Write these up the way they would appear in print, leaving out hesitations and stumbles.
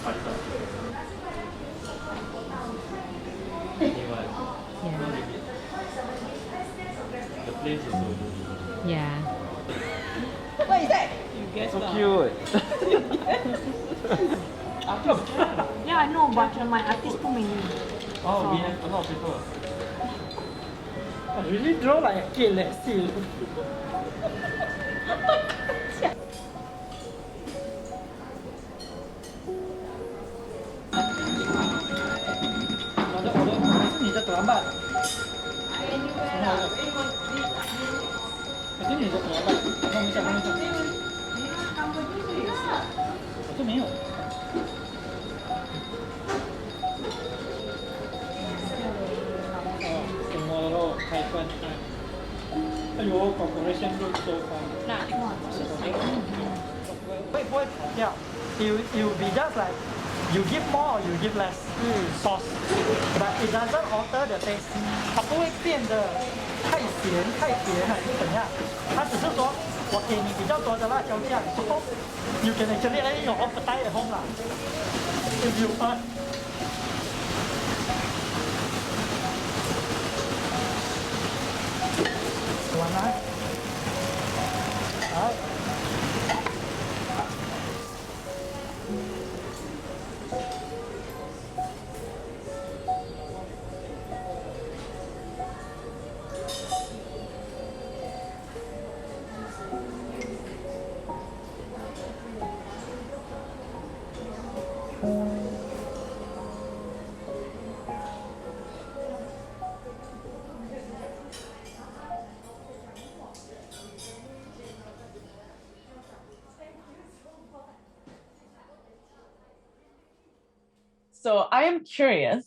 fighter. Anyone? No Yeah. limit. The place also no limit. Yeah. What is that? You guess So lah. cute. Artist can. Yeah, I know, but my artist too many. Oh, we have a lot of people. I really draw like a kid, let's see. order 是你的短板。很好的。可是你的短板，弄一下，弄一下。我这没有。什么肉开关开？哎呦，狗狗的线路收开。不会跑掉。You be just like you give more or you give less sauce, but it doesn't alter the taste. 它不会变得太咸太甜还是怎样，它只是说我给你比较多的辣椒酱 so you can actually eat your appetite at home 啦 if you want. 完了，来。So I am curious,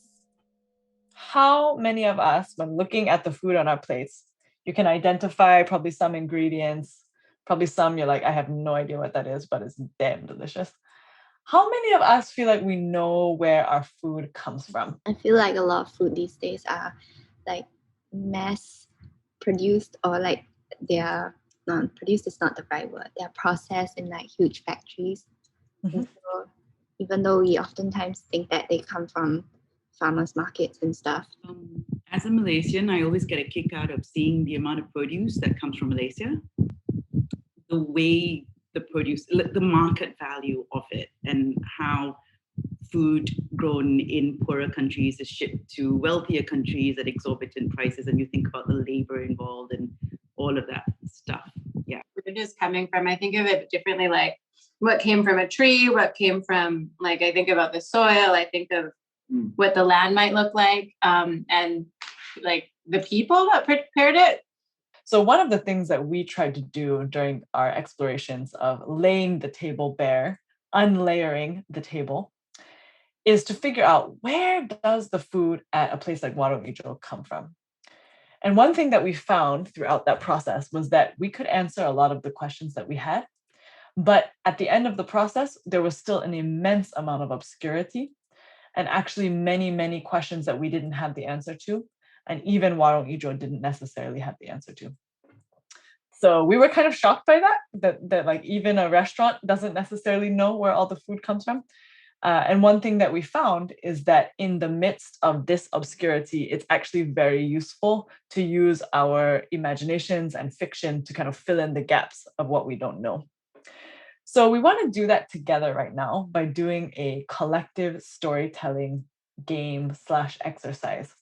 how many of us, when looking at the food on our plates, you can identify probably some ingredients, probably some you're like, I have no idea what that is, but it's damn delicious. How many of us feel like we know where our food comes from? I feel like a lot of food these days are like mass produced, or like they are not produced is not the right word. They are processed in like huge factories. And so even though we oftentimes think that they come from farmers markets and stuff. As a Malaysian, I always get a kick out of seeing the amount of produce that comes from Malaysia, the way the produce, the market value of it, and how food grown in poorer countries is shipped to wealthier countries at exorbitant prices, and you think about the labor involved and all of that stuff. Yeah. Where it is coming from, I think of it differently, like what came from a tree, what came from, like, I think about the soil, I think of what the land might look like, and like the people that prepared it. So one of the things that we tried to do during our explorations of laying the table bare, unlayering the table, is to figure out, where does the food at a place like Warung Ijo come from? And one thing that we found throughout that process was that we could answer a lot of the questions that we had, but at the end of the process, there was still an immense amount of obscurity, and actually many, many questions that we didn't have the answer to, and even Warung Ijo didn't necessarily have the answer to. So we were kind of shocked by that like even a restaurant doesn't necessarily know where all the food comes from. And one thing that we found is that in the midst of this obscurity, it's actually very useful to use our imaginations and fiction to kind of fill in the gaps of what we don't know. So we want to do that together right now by doing a collective storytelling game/exercise.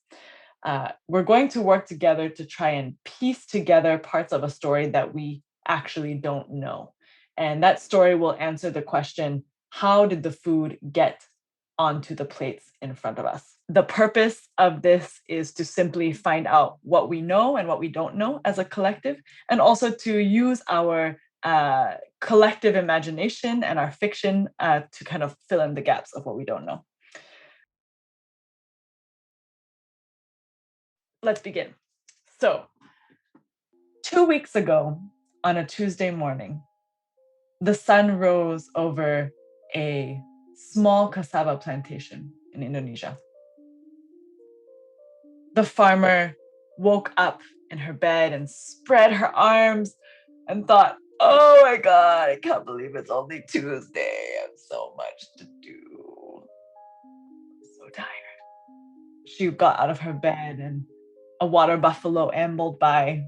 We're going to work together to try and piece together parts of a story that we actually don't know. And that story will answer the question, how did the food get onto the plates in front of us? The purpose of this is to simply find out what we know and what we don't know as a collective, and also to use our collective imagination and our fiction to kind of fill in the gaps of what we don't know. Let's begin. So, 2 weeks ago, on a Tuesday morning, the sun rose over a small cassava plantation in Indonesia. The farmer woke up in her bed and spread her arms and thought, oh my God, I can't believe it's only Tuesday. I have so much to do. She got out of her bed and a water buffalo ambled by.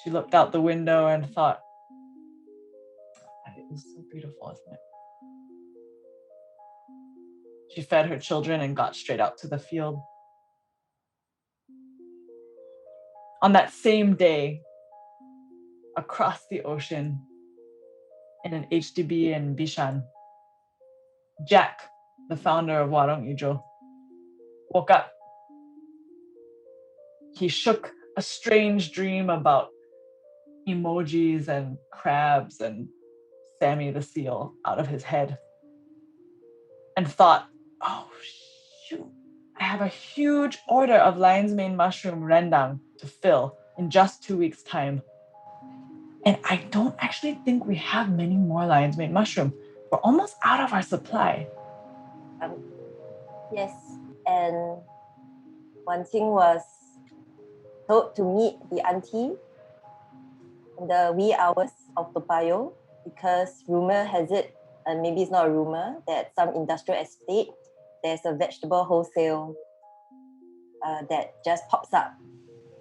She looked out the window and thought, it was so beautiful, isn't it? She fed her children and got straight out to the field. On that same day, across the ocean, in an HDB in Bishan, Jack, the founder of Warung Ijo, woke up. He shook a strange dream about emojis and crabs and Sammy the seal out of his head and thought, oh, shoot, I have a huge order of lion's mane mushroom rendang to fill in just 2 weeks' time. And I don't actually think we have many more lion's mane mushroom. We're almost out of our supply. Yes, and one thing was told to meet the auntie in the wee hours of Toa Payoh, because rumor has it, and maybe it's not a rumor, that some industrial estate, there's a vegetable wholesale that just pops up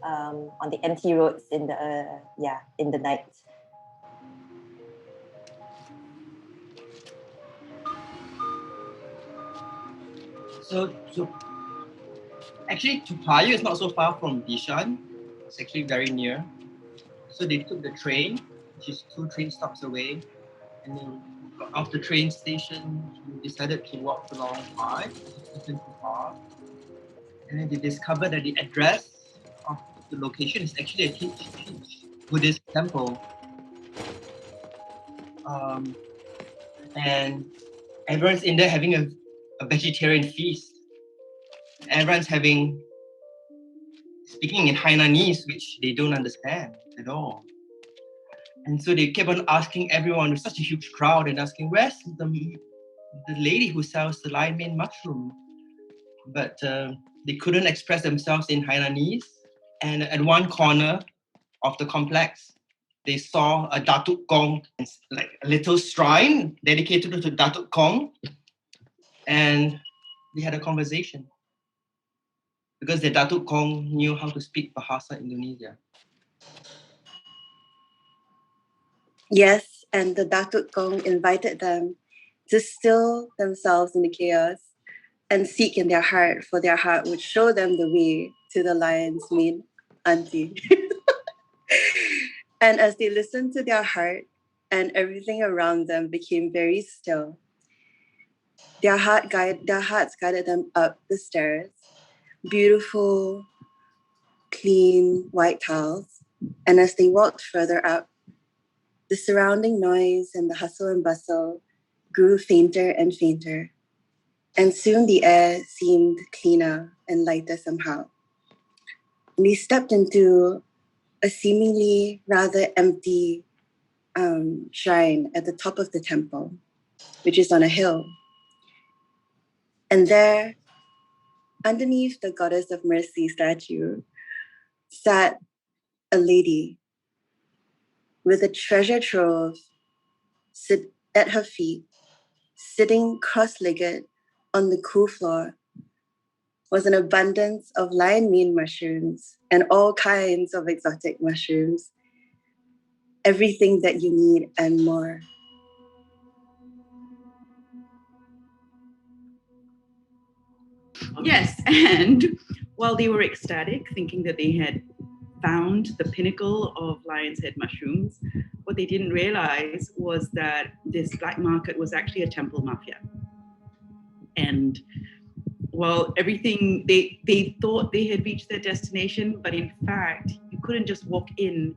on the empty roads in the night. So actually, Toa Payoh is not so far from Bishan. It's actually very near. So they took the train, which is 2 train stops away, and then off the train station, he decided to walk along by, it wasn't too far. And then they discovered that the address of the location is actually a huge Buddhist temple. And everyone's in there having a vegetarian feast. Everyone's speaking in Hainanese, which they don't understand at all. And so they kept on asking everyone, with such a huge crowd, and asking, where's the lady who sells the lion mane mushroom? But they couldn't express themselves in Hainanese. And at one corner of the complex, they saw a Datuk Kong, like a little shrine dedicated to Datuk Kong. And they had a conversation, because the Datuk Kong knew how to speak Bahasa Indonesia. Yes, and the Datuk Kong invited them to still themselves in the chaos and seek in their heart, for their heart would show them the way to the lion's mane auntie. And as they listened to their heart and everything around them became very still, their hearts guided them up the stairs, beautiful, clean white tiles. And as they walked further up, the surrounding noise and the hustle and bustle grew fainter and fainter. And soon the air seemed cleaner and lighter somehow. And they stepped into a seemingly rather empty shrine at the top of the temple, which is on a hill. And there, underneath the Goddess of Mercy statue, sat a lady with a treasure trove at her feet, sitting cross-legged on the cool floor, was an abundance of lion mane mushrooms and all kinds of exotic mushrooms, everything that you need and more. Yes, and while they were ecstatic, thinking that they had found the pinnacle of lion's head mushrooms, what they didn't realize was that this black market was actually a temple mafia. And while everything, they thought they had reached their destination, but in fact, you couldn't just walk in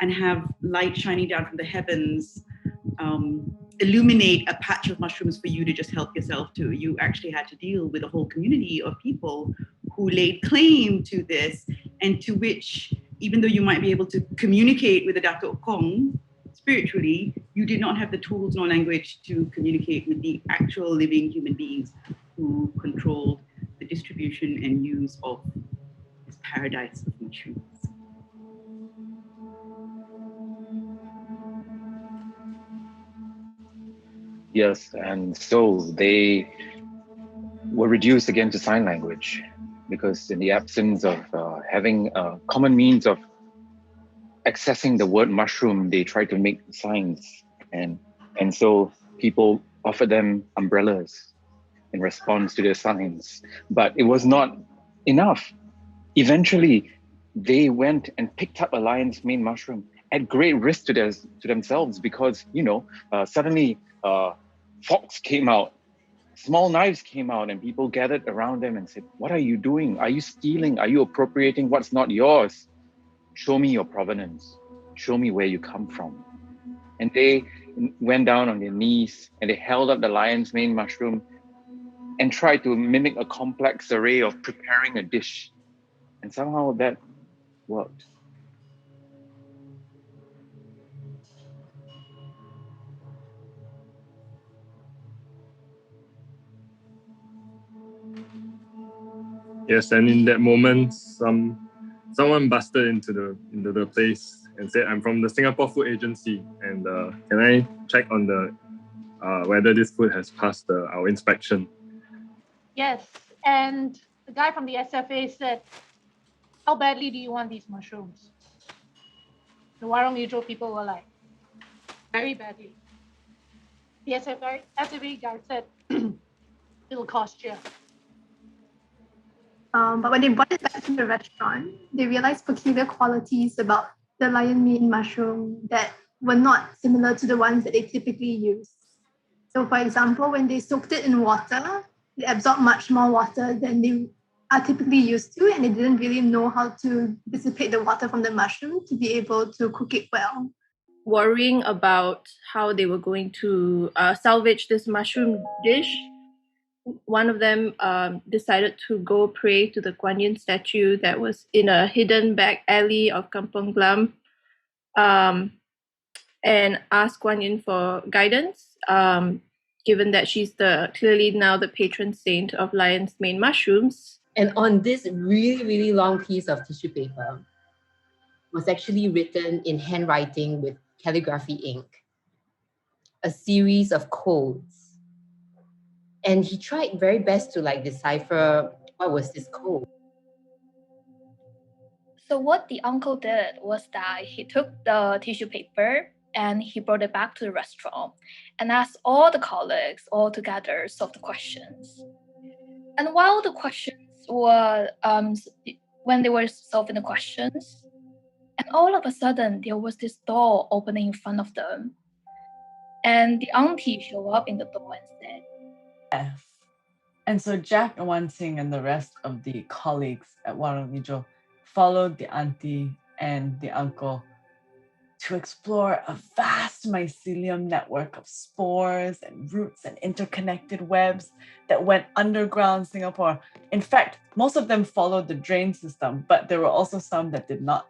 and have light shining down from the heavens, illuminate a patch of mushrooms for you to just help yourself to. You actually had to deal with a whole community of people who laid claim to this, and to which, even though you might be able to communicate with the Datuk Kong spiritually, you did not have the tools nor language to communicate with the actual living human beings who controlled the distribution and use of this paradise of mushrooms. Yes, and so they were reduced again to sign language, because in the absence of having a common means of accessing the word mushroom, they tried to make signs, and so people offered them umbrellas in response to their signs. But it was not enough. Eventually, they went and picked up a lion's mane mushroom at great risk to themselves, because suddenly forks came out, small knives came out, and people gathered around them and said, "What are you doing? Are you stealing? Are you appropriating what's not yours? Show me your provenance. Show me where you come from." And they went down on their knees and they held up the lion's mane mushroom and tried to mimic a complex array of preparing a dish. And somehow that worked. Yes, and in that moment, someone busted into the place and said, "I'm from the Singapore Food Agency, and can I check on the whether this food has passed our inspection?" Yes, and the guy from the SFA said, "How badly do you want these mushrooms?" The Warung Ijo people were like, "Very badly." The SFA guy said, "It'll cost you." But when they brought it back to the restaurant, they realized peculiar qualities about the lion mane mushroom that were not similar to the ones that they typically use. So, for example, when they soaked it in water, they absorbed much more water than they are typically used to, and they didn't really know how to dissipate the water from the mushroom to be able to cook it well. Worrying about how they were going to salvage this mushroom dish, one of them decided to go pray to the Guan Yin statue that was in a hidden back alley of Kampung Glam, and ask Guan Yin for guidance, given that she's clearly now the patron saint of lion's mane mushrooms. And on this really, really long piece of tissue paper was actually written in handwriting with calligraphy ink, a series of codes. And he tried very best to decipher what was this code. So what the uncle did was that he took the tissue paper and he brought it back to the restaurant and asked all the colleagues all together solve the questions. And while the questions were, when they were solving the questions, and all of a sudden there was this door opening in front of them. And the auntie showed up in the door and said, "Yes." And so Jack and Wan Sing and the rest of the colleagues at Warung Ijo followed the auntie and the uncle to explore a vast mycelium network of spores and roots and interconnected webs that went underground Singapore. In fact, most of them followed the drain system, but there were also some that did not.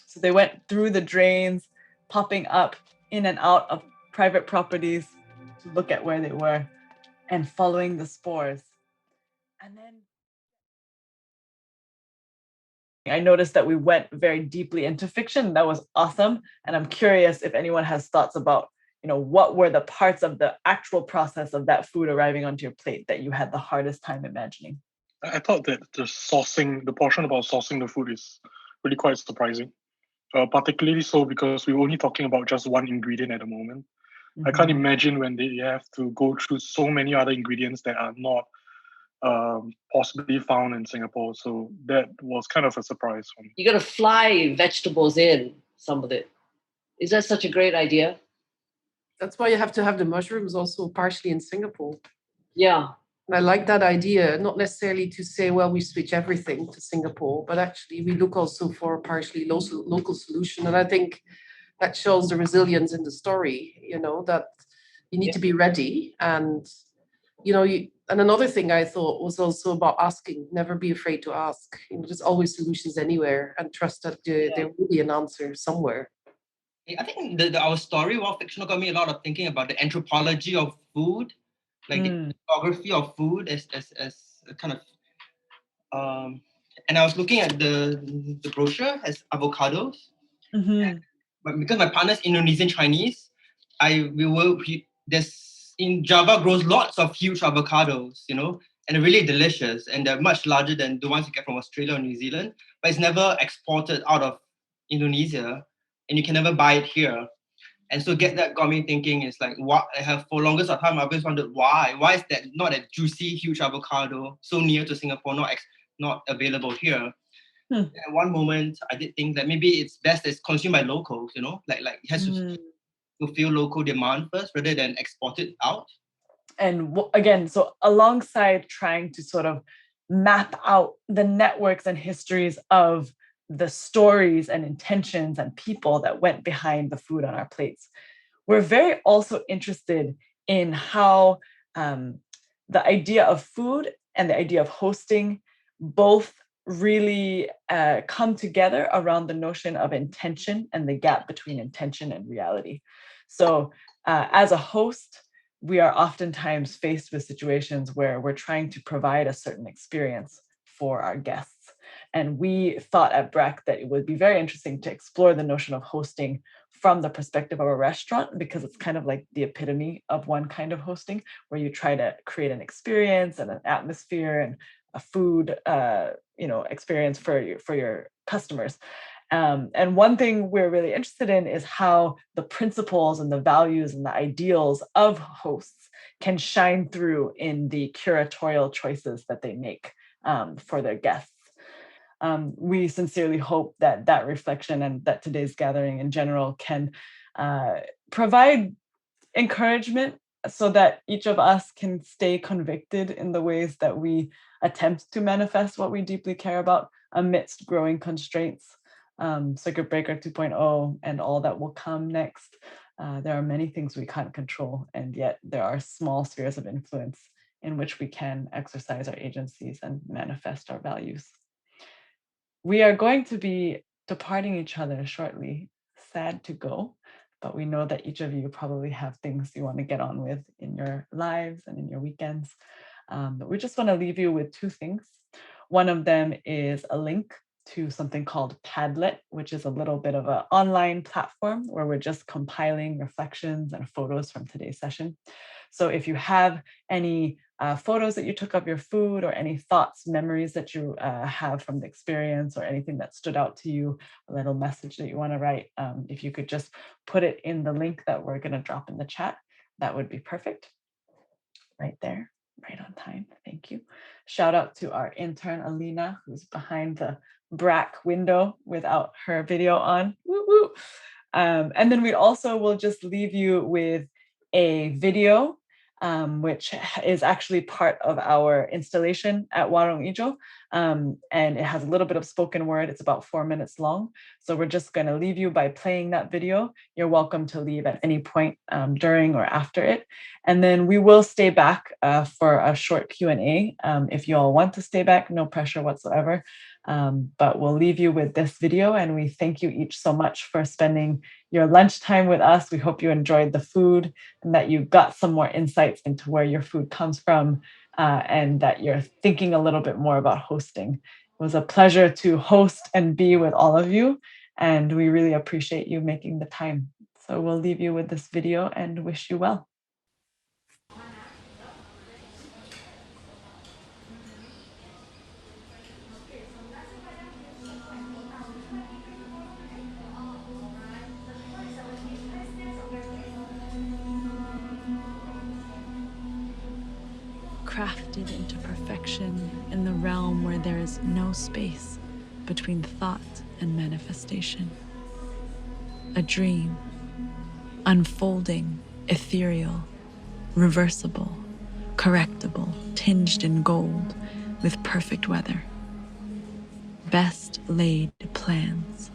So they went through the drains, popping up in and out of private properties to look at where they were and following the spores. And then I noticed that we went very deeply into fiction. That was awesome. And I'm curious if anyone has thoughts about, what were the parts of the actual process of that food arriving onto your plate that you had the hardest time imagining? I thought that the portion about sourcing the food is really quite surprising. Particularly so because we're only talking about just one ingredient at the moment. I can't imagine when they have to go through so many other ingredients that are not possibly found in Singapore. So that was kind of a surprise for me. You got to fly vegetables in, some of it. Is that such a great idea? That's why you have to have the mushrooms also partially in Singapore. Yeah. I like that idea, not necessarily to say, well, we switch everything to Singapore, but actually we look also for a partially local solution. And I think that shows the resilience in the story, that you need to be ready. And, and another thing I thought was also about asking, never be afraid to ask. There's always solutions anywhere, and trust that there will be an answer somewhere. I think our story, World Fictional, got me a lot of thinking about the anthropology of food, like the geography of food as a kind of, and I was looking at the brochure as avocados. But because my partner's Indonesian Chinese, in Java grows lots of huge avocados, and they're really delicious, and they're much larger than the ones you get from Australia or New Zealand, but it's never exported out of Indonesia, and you can never buy it here. And so that got me thinking, is like, what I have for longest of time, I've always wondered why is that not a juicy, huge avocado so near to Singapore, not available here? At one moment, I did think that maybe it's best that it's consumed by locals, like it has to fulfill local demand first rather than export it out. And again, so alongside trying to sort of map out the networks and histories of the stories and intentions and people that went behind the food on our plates, we're very also interested in how the idea of food and the idea of hosting both really come together around the notion of intention and the gap between intention and reality. So as a host, we are oftentimes faced with situations where we're trying to provide a certain experience for our guests. And we thought at Brack that it would be very interesting to explore the notion of hosting from the perspective of a restaurant, because it's kind of like the epitome of one kind of hosting, where you try to create an experience and an atmosphere and a food experience for your customers. And one thing we're really interested in is how the principles and the values and the ideals of hosts can shine through in the curatorial choices that they make for their guests. We sincerely hope that reflection and that today's gathering in general can provide encouragement so that each of us can stay convicted in the ways that we attempt to manifest what we deeply care about amidst growing constraints. Circuit Breaker 2.0 and all that will come next. There are many things we can't control, and yet there are small spheres of influence in which we can exercise our agencies and manifest our values. We are going to be departing each other shortly. Sad to go, but we know that each of you probably have things you want to get on with in your lives and in your weekends. But we just want to leave you with two things. One of them is a link to something called Padlet, which is a little bit of an online platform where we're just compiling reflections and photos from today's session. So if you have any photos that you took of your food, or any thoughts, memories that you have from the experience, or anything that stood out to you, a little message that you want to write, if you could just put it in the link that we're going to drop in the chat, that would be perfect. Right there, right on time. Thank you. Shout out to our intern, Alina, who's behind the Brack window without her video on. Woo woo. And then we also will just leave you with a video, which is actually part of our installation at Warung Ijo. And it has a little bit of spoken word. It's about 4 minutes long. So we're just going to leave you by playing that video. You're welcome to leave at any point during or after it. And then we will stay back for a short Q&A. If you all want to stay back, no pressure whatsoever. But we'll leave you with this video, and we thank you each so much for spending your lunchtime with us. We hope you enjoyed the food and that you got some more insights into where your food comes from, and that you're thinking a little bit more about hosting. It was a pleasure to host and be with all of you, and we really appreciate you making the time. So we'll leave you with this video and wish you well. Crafted into perfection in the realm where there is no space between thought and manifestation. A dream, unfolding, ethereal, reversible, correctable, tinged in gold with perfect weather. Best laid plans,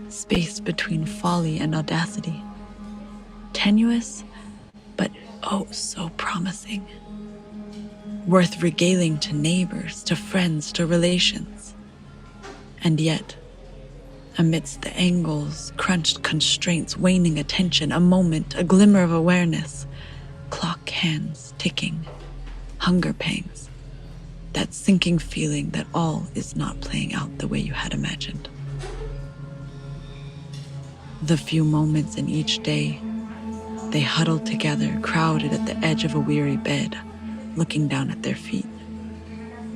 space between folly and audacity. Tenuous, but oh so promising. Worth regaling to neighbors, to friends, to relations. And yet, amidst the angles, crunched constraints, waning attention, a moment, a glimmer of awareness, clock hands ticking, hunger pangs, that sinking feeling that all is not playing out the way you had imagined. The few moments in each day, they huddled together, crowded at the edge of a weary bed, looking down at their feet,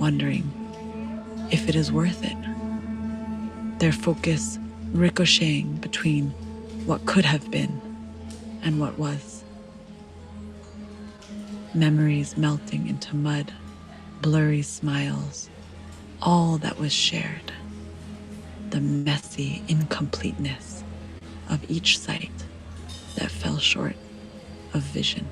wondering if it is worth it. Their focus ricocheting between what could have been and what was. Memories melting into mud, blurry smiles, all that was shared. The messy incompleteness of each sight that fell short of vision.